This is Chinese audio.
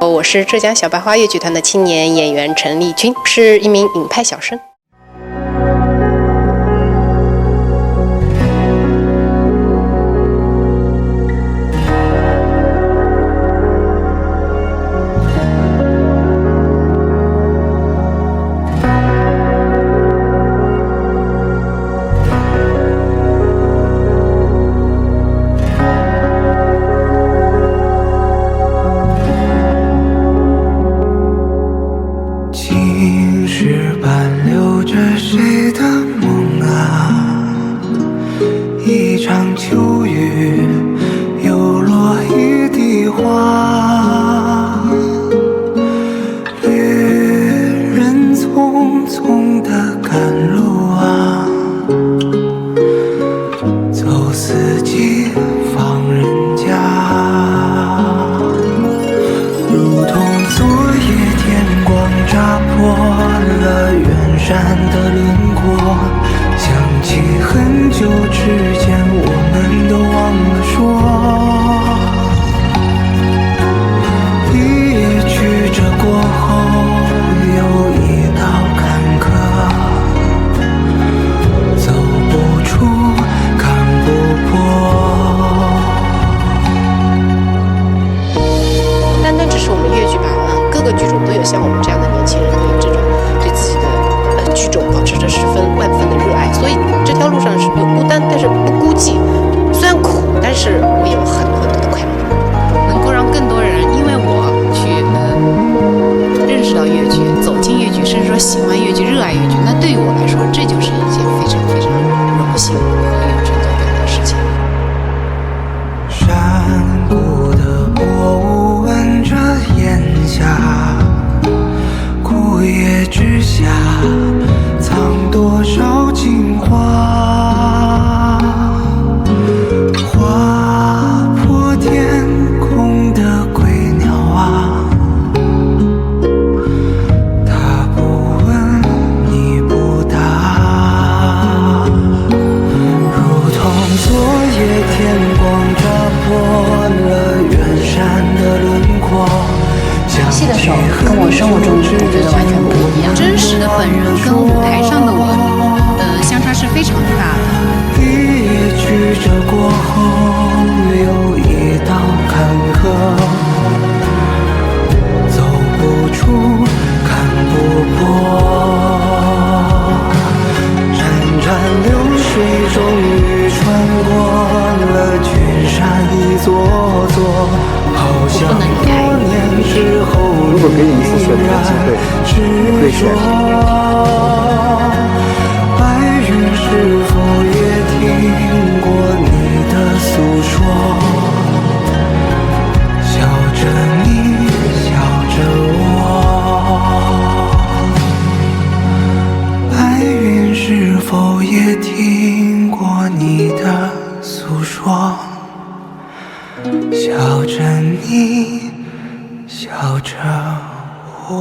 我是浙江小白花粤剧团的青年演员陈丽君，是一名影派小生。青石板留着谁的梦啊？一场秋雨又落一地花，旅人匆匆地赶路啊，走四季放人家，如同昨夜天光扎破了远山的轮廓，想起很久之前我们都忘了说，一夜曲折过后又一道坎坷，走不出看不破。单单只是我们粤剧吧，各个剧种都有像我们这样的年轻人，对这种对自己的剧种保持着万分的热爱，所以这条路上是有孤单，但是不孤寂。虽然苦，但是我有很多的快乐。能够让更多人因为我去认识到粤剧，走进粤剧，甚至说喜欢粤剧、热爱粤剧，那对于我来说，这就是一件非常非常荣幸和有成就感的事情。山谷的薄雾吻着烟霞，枯叶之下藏多少情话，划破天空的归鸟啊，他不问你不答，如同昨夜天光扎破了远山的轮廓，戏的时候跟我生活中我觉得完全不一样，真实的本人跟舞台上的我，相差是非常大的。一夜曲折过后又一道坎坷，走不出看不破，潺潺流水终于穿过了群山一座座，好像多年之后如果给你一次选择机会，你会选什么？白云是否也听过你的诉说？笑着你，笑着我。白云是否也听过你的诉说？笑着你，笑着我。